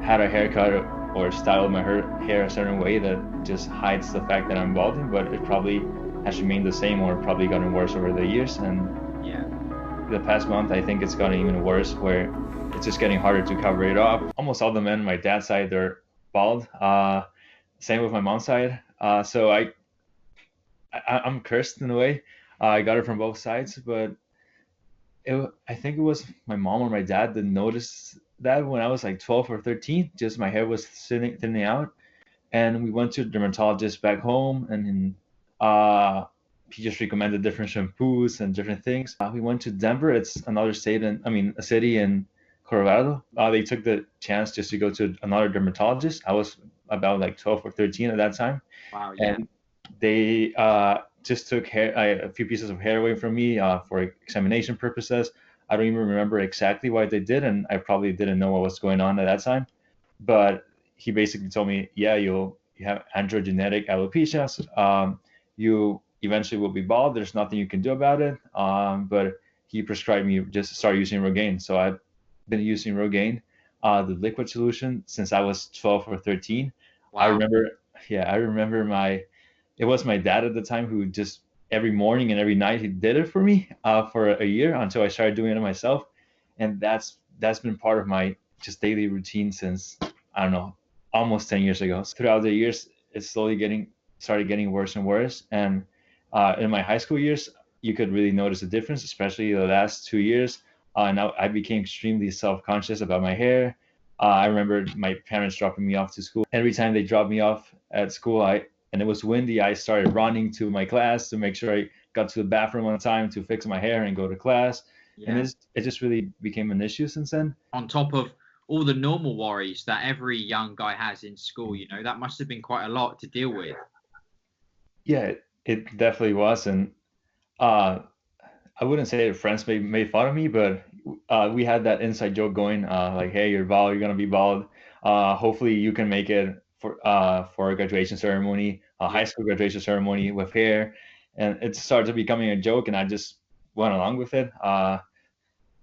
had a haircut or styled my hair a certain way that just hides the fact that I'm balding, but it probably has remained the same or probably gotten worse over the years. And Yeah. the past month, I think it's gotten even worse, where it's just getting harder to cover it up. Almost all the men on my dad's side, they're bald. Same with my mom's side. So I'm cursed in a way. I got it from both sides, but I think it was my mom or my dad that noticed that when I was like 12 or 13, just my hair was thinning out. And we went to a dermatologist back home, and he just recommended different shampoos and different things. We went to Denver. It's another state, and I mean, a city in Colorado. They took the chance just to go to another dermatologist. I was about like 12 or 13 at that time, Wow. Yeah. and they just took a few pieces of hair away from me for examination purposes. I don't even remember exactly why they did, and I probably didn't know what was going on at that time. But he basically told me, yeah, you have androgenetic alopecia. You eventually will be bald. There's nothing you can do about it. But he prescribed me just to start using Rogaine. So I've been using Rogaine, the liquid solution, since I was 12 or 13. I Wow. remember, yeah, I remember it was my dad at the time who just every morning and every night he did it for me for a year until I started doing it myself. And that's been part of my just daily routine since, I don't know, almost 10 years ago. So throughout the years, it's slowly started getting worse and worse. And in my high school years, you could really notice a difference, especially the last 2 years. Now I became extremely self-conscious about my hair. I remember my parents dropping me off to school. Every time they dropped me off at school, and it was windy, I started running to my class to make sure I got to the bathroom on time to fix my hair and go to class. And Yeah. it just really became an issue since then. On top of all the normal worries that every young guy has in school, that must have been quite a lot to deal with. Yeah, it definitely was. And uh, I wouldn't say that friends made fun of me, but we had that inside joke going, like, "Hey, you're bald. You're gonna be bald. Hopefully, you can make it for a graduation ceremony, a Yeah. high school graduation ceremony with hair." And it started becoming a joke, and I just went along with it.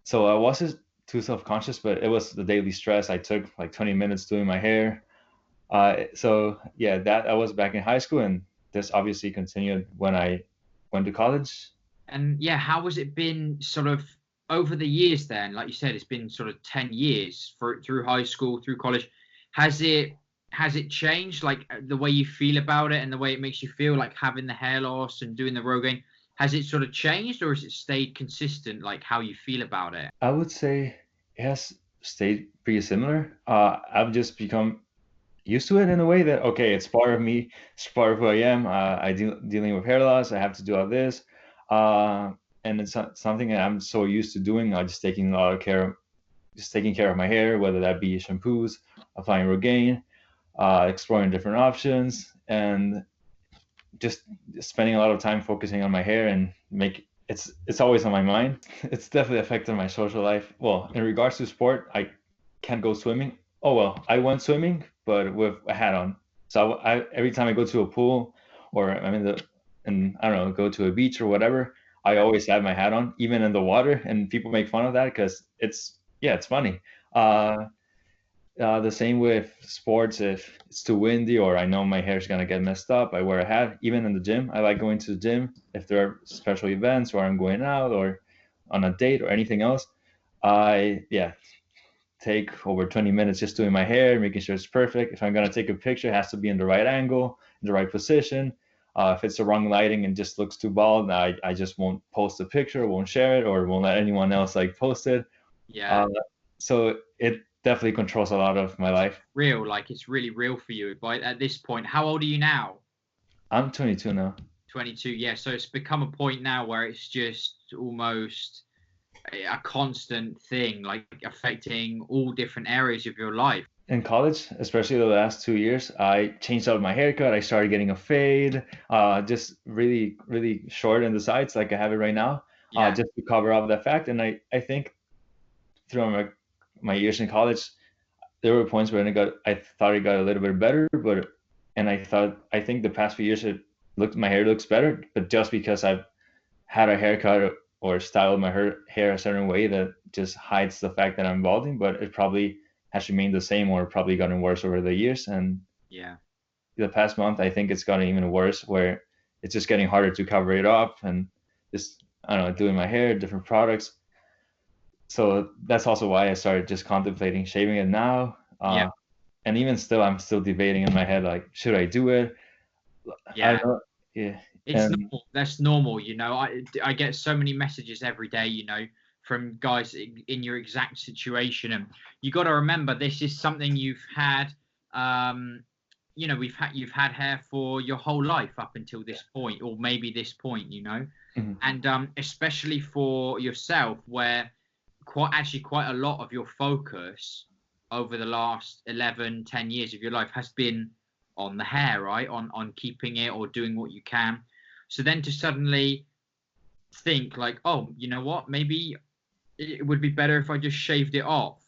So I wasn't too self-conscious, but it was the daily stress. I took like 20 minutes doing my hair. So yeah, that I was back in high school, and this obviously continued when I went to college. And yeah, how has it been sort of over the years then? Like you said, it's been sort of 10 years through high school, through college. Has it changed, like the way you feel about it and the way it makes you feel, like having the hair loss and doing the Rogaine? Has it sort of changed, or has it stayed consistent, like how you feel about it? I would say it has stayed pretty similar. I've just become used to it in a way that okay, it's part of me, it's part of who I am. Dealing with hair loss. I have to do all this, uh, and it's something that I'm so used to doing. Just taking a lot of care, just taking care of my hair, whether that be shampoos, applying Rogaine, exploring different options, and just spending a lot of time focusing on my hair and make it's always on my mind. It's definitely affected my social life. Well, in regards to sport, I can't go swimming. Oh well, I went swimming, but with a hat on. So every time I go to a pool or I'm in the and I don't know, go to a beach or whatever, I always have my hat on, even in the water, and people make fun of that because it's funny. Uh, the same with sports. If it's too windy or I know my hair's gonna get messed up, I wear a hat. Even in the gym, I like going to the gym if there are special events or I'm going out or on a date or anything else. I yeah take over 20 minutes just doing my hair, making sure it's perfect. If I'm gonna take a picture, it has to be in the right angle, in the right position. If it's the wrong lighting and just looks too bald, I just won't post the picture, won't share it, or won't let anyone else like post it. Yeah. Uh, so it definitely controls a lot of my life. Real, like it's really real for you. But at this point, how old are you now? I'm 22 now. 22. Yeah. So it's become a point now where it's just almost a constant thing, like affecting all different areas of your life. In college, especially the last 2 years, I changed out my haircut. I started getting a fade, just really, really short in the sides, like I have it right now, Yeah. just to cover up that fact. And I think through my years in college, there were points where I thought it got a little bit better, and I think the past few years my hair looks better, but just because I've had a haircut or styled my hair a certain way that just hides the fact that I'm balding, but it probably has remained the same or probably gotten worse over the years. And Yeah. the past month, I think it's gotten even worse, where it's just getting harder to cover it up, and just, I don't know, doing my hair, different products. So that's also why I started just contemplating shaving it now. Yeah. And even still, I'm still debating in my head, like, should I do it? I Yeah. don't know. Yeah. It's And normal. That's normal. I get so many messages every day, from guys in your exact situation, and you got to remember this is something you've had. Um, you've had hair for your whole life up until this point, or maybe this point, mhm, and especially for yourself, where quite a lot of your focus over the last 11, 10 years of your life has been on the hair, right? On keeping it or doing what you can. So then to suddenly think like, oh, you know what? Maybe it would be better if I just shaved it off.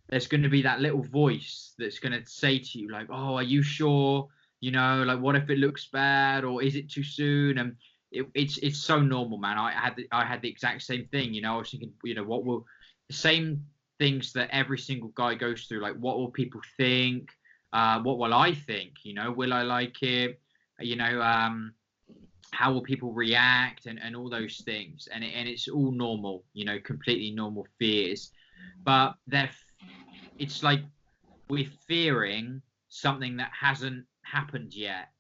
There's going to be that little voice that's going to say to you like, oh, are you sure? Like, what if it looks bad, or is it too soon? And it's so normal, man. I had the exact same thing. I was thinking, what will the same things that every single guy goes through, like, what will people think? What will I think? Will I like it? You know, how will people react, and all those things, and it's all normal, completely normal fears, but it's like we're fearing something that hasn't happened yet,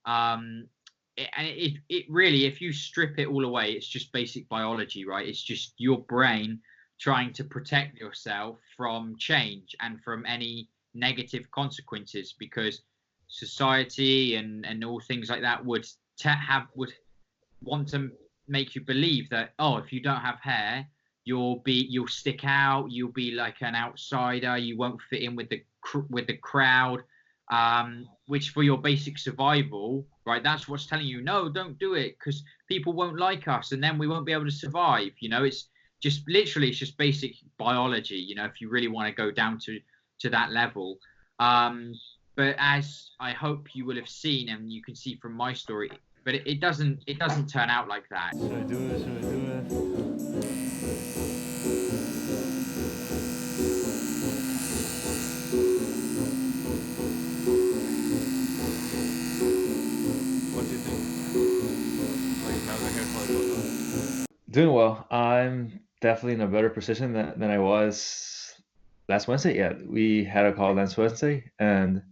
and it really, if you strip it all away, it's just basic biology, right? It's just your brain trying to protect yourself from change and from any negative consequences, because society and all things like that would want to make you believe that, oh, if you don't have hair, you'll stick out, you'll be like an outsider, you won't fit in with the crowd, which for your basic survival, right, that's what's telling you, no, don't do it, because people won't like us and then we won't be able to survive. It's just literally, it's just basic biology, if you really want to go down to that level. But as I hope you will have seen, and you can see from my story, but it doesn't turn out like that. should I do it? Should I do it? What do you think? Like, how's the hair color going? Doing well. I'm definitely in a better position than I was last Wednesday. Yeah, we had a call last Wednesday, and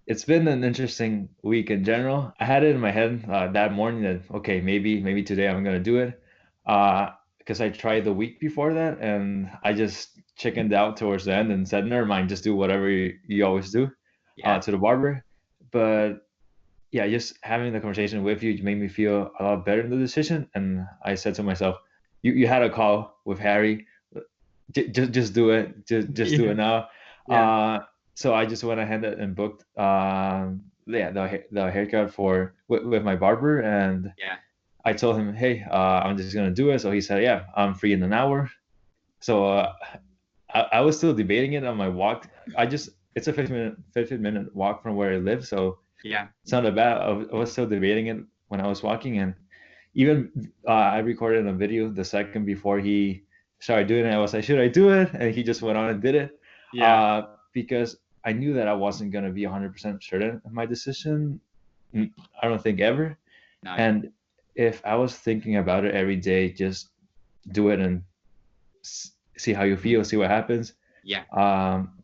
it's been an interesting week in general. I had it in my head that morning that, okay, maybe today I'm gonna do it, because I tried the week before that, and I just chickened out towards the end and said, never mind, just do whatever you always do, Yeah. to the barber. But yeah, just having the conversation with you made me feel a lot better in the decision. And I said to myself, you had a call with Harry, just do it, just do Yeah. it now. Yeah. So I just went ahead and booked, yeah, the haircut with my barber, and Yeah. I told him, hey, I'm just gonna do it. So he said, yeah, I'm free in an hour. So I was still debating it on my walk. It's a 15-minute walk from where I live, so Yeah. it's not that bad. I was still debating it when I was walking, and even I recorded a video the second before he started doing it. I was like, should I do it? And he just went on and did it, Yeah. because I knew that I wasn't gonna be 100% certain of my decision. I don't think ever. No. And if I was thinking about it every day, just do it and see how you feel, see what happens. Yeah. Um,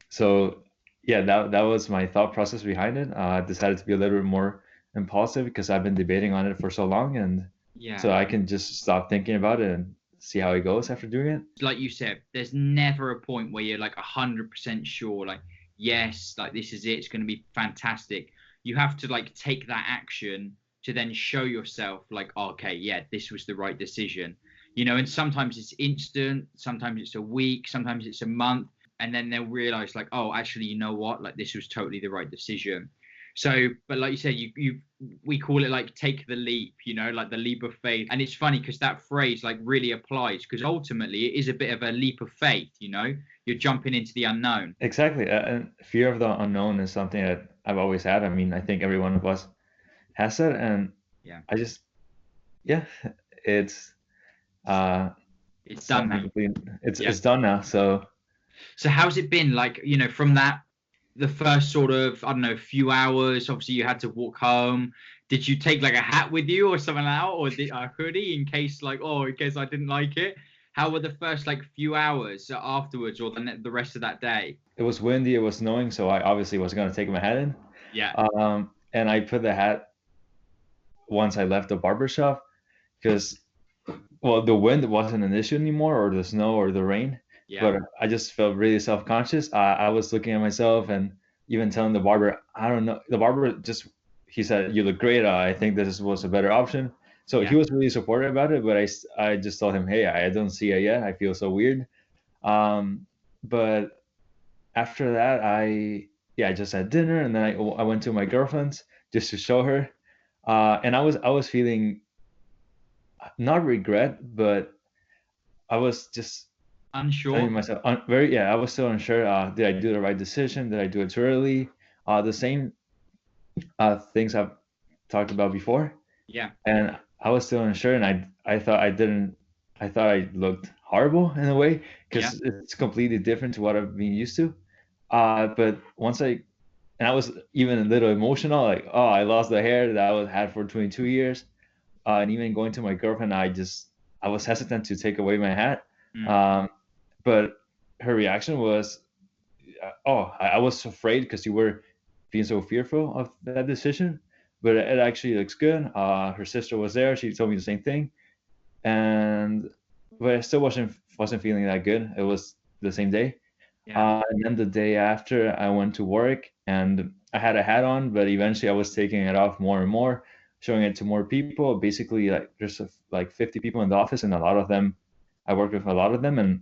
so yeah, that was my thought process behind it. I decided to be a little bit more impulsive because I've been debating on it for so long, and Yeah. so I can just stop thinking about it and see how it goes after doing it. Like you said, there's never a point where you're like 100% sure, like, yes, like this is it, it's going to be fantastic. You have to like take that action to then show yourself like, oh, okay, yeah, this was the right decision. And sometimes it's instant, sometimes it's a week, sometimes it's a month, and then they'll realize like, oh, actually, you know what, like this was totally the right decision. So, but like you said, we call it like take the leap, like the leap of faith. And it's funny because that phrase like really applies, because ultimately it is a bit of a leap of faith, you're jumping into the unknown. Exactly, and fear of the unknown is something that I've always had. I mean, I think every one of us has it, and Yeah. I just, yeah, it's uh It's done something now. completely, it's Yeah. it's done now. So So how's it been? Like, from that, the first sort of, I don't know, few hours, obviously you had to walk home. Did you take like a hat with you or something like that, or a hoodie in case like, oh, in case I didn't like it? How were the first like few hours afterwards, or the rest of that day? It was windy, it was snowing, so I obviously was gonna take my hat in. Yeah, And I put the hat once I left the barber shop because, well, the wind wasn't an issue anymore, or the snow or the rain, yeah, but I just felt really self-conscious. I was looking at myself and even telling the barber, I don't know. The barber just, he said, "You look great. I think this was a better option." So he yeah. was really supportive about it, but I just told him, "Hey, I don't see it yet. I feel so weird." Um, but after that, I just had dinner, and then I went to my girlfriend's just to show her, and I was feeling not regret, but I was just telling Unsure? myself very, yeah, I was still unsure. Did I do the right decision? Did I do it too early? The same things I've talked about before, Yeah, and I was still unsure, and I thought I didn't. I thought I looked horrible in a way yeah, because it's completely different to what I've been used to. But once and I was even a little emotional, like, oh, I lost the hair that had for 22 years. And even going to my girlfriend, I was hesitant to take away my hat. mm, Um, but her reaction was, oh, I was afraid because you were being so fearful of that decision. But it actually looks good. Her sister was there. She told me the same thing. And but I still wasn't feeling that good. It was the same day. yeah, And then the day after, I went to work and I had a hat on, but eventually I was taking it off more and more, showing it to more people. Basically, like there's like 50 people in the office, and a lot of them, I worked with a lot of them, and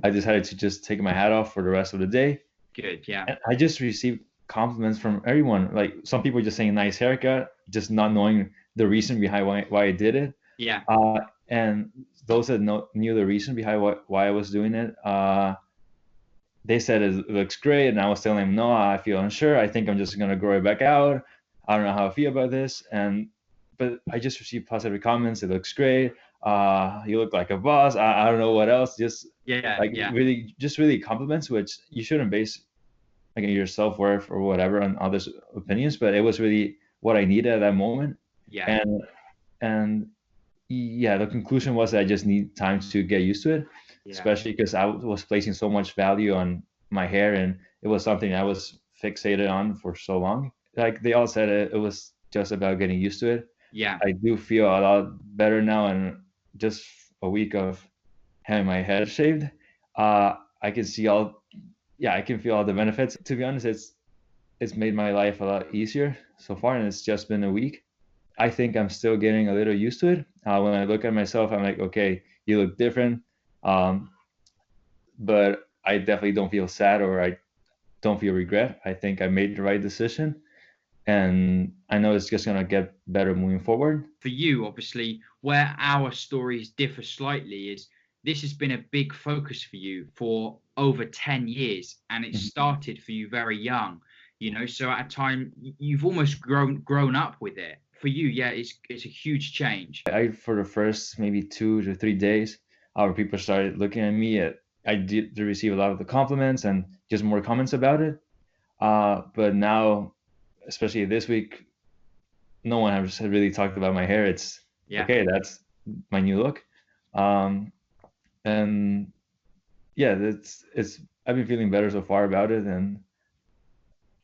I decided to just take my hat off for the rest of the day. good, yeah, And I just received compliments from everyone. Like some people just saying nice haircut, just not knowing the reason behind why I did it. yeah, And those that knew the reason behind why I was doing it, they said it looks great, and I was telling them, no, I feel unsure. I think I'm just gonna grow it back out. I don't know how I feel about this, and but I just received positive comments. It looks great. You look like a boss. I don't know what else. Just yeah, like yeah, really, just really compliments, which you shouldn't base like your self worth or whatever on others' opinions. But it was really what I needed at that moment, yeah, and and yeah, the conclusion was that I just need time to get used to it, yeah. especially because I was placing so much value on my hair, and it was something I was fixated on for so long. Like they all said, it was just about getting used to it. Yeah. I do feel a lot better now, and just a week of having my head shaved, I can see all, yeah, I can feel all the benefits. To be honest, it's made my life a lot easier so far, and it's just been a week. I think I'm still getting a little used to it. When I look at myself, I'm like, okay, you look different. Um, but I definitely don't feel sad or I don't feel regret. I think I made the right decision, and I know it's just gonna get better moving forward. For you, obviously, where our stories differ slightly is this has been a big focus for you for over 10 years, and it Mhm. started for you very young, so at a time you've almost grown up with it. For you, yeah, it's a huge change. I for the first maybe 2 to 3 days, people started looking at me. I did receive a lot of the compliments and just more comments about it. But now, especially this week, no one has really talked about my hair. It's Yeah. okay. That's my new look. Um, and yeah, it's I've been feeling better so far about it, and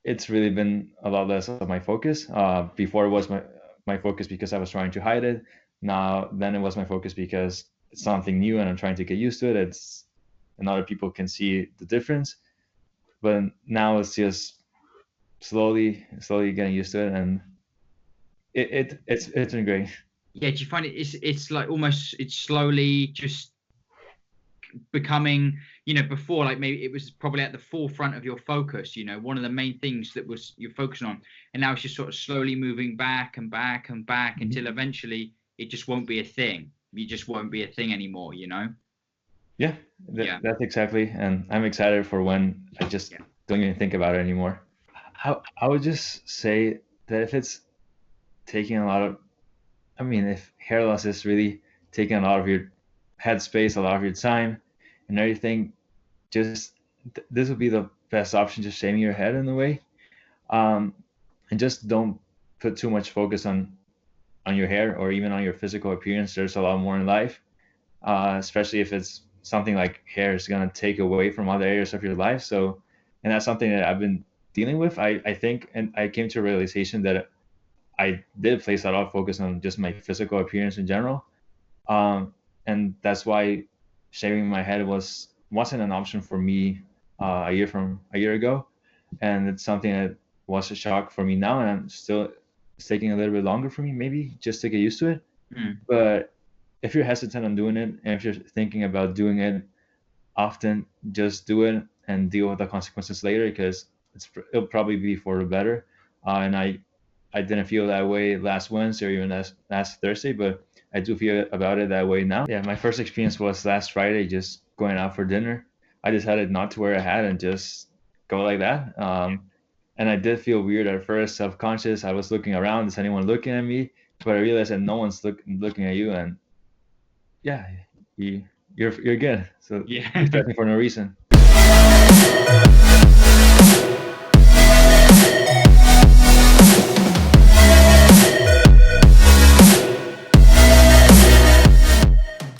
it's really been a lot less of my focus. Before it was my focus because I was trying to hide it. Now then it was my focus because it's something new and I'm trying to get used to it. It's and other people can see the difference. But now it's just slowly getting used to it, and it's been great. Yeah, do you find it's like almost it's slowly just becoming, before, like, maybe it was probably at the forefront of your focus, one of the main things that was you're focusing on, and now it's just sort of slowly moving back and back and back until Mhm. eventually it just won't be a thing. You just won't be a thing anymore. Yeah, Yeah, that's exactly, and I'm excited for when I just yeah, don't even think about it anymore. I would just say that if it's taking a lot of, I mean, if hair loss is really taking a lot of your headspace, a lot of your time, and everything, just this would be the best option, just shaving your head in a way. Um, and just don't put too much focus on your hair or even on your physical appearance. There's a lot more in life, especially if it's something like hair is gonna take away from other areas of your life. So, and that's something that I've been dealing with. I think, and I came to a realization that I did place a lot of focus on just my physical appearance in general. Um, and that's why shaving my head wasn't an option for me a year ago, and it's something that was a shock for me now, and I'm still it's taking a little bit longer for me, maybe just to get used to it. Mm. But if you're hesitant on doing it, and if you're thinking about doing it often, just do it and deal with the consequences later, because it'll probably be for the better. And I didn't feel that way last Wednesday or even last Thursday, but I do feel about it that way now. Yeah, my first experience was last Friday, just going out for dinner. I decided not to wear a hat and just go like that. And I did feel weird at first, self-conscious. I was looking around, is anyone looking at me? But I realized that no one's looking at you, and yeah, you, you're good. So Yeah. you're judging for no reason.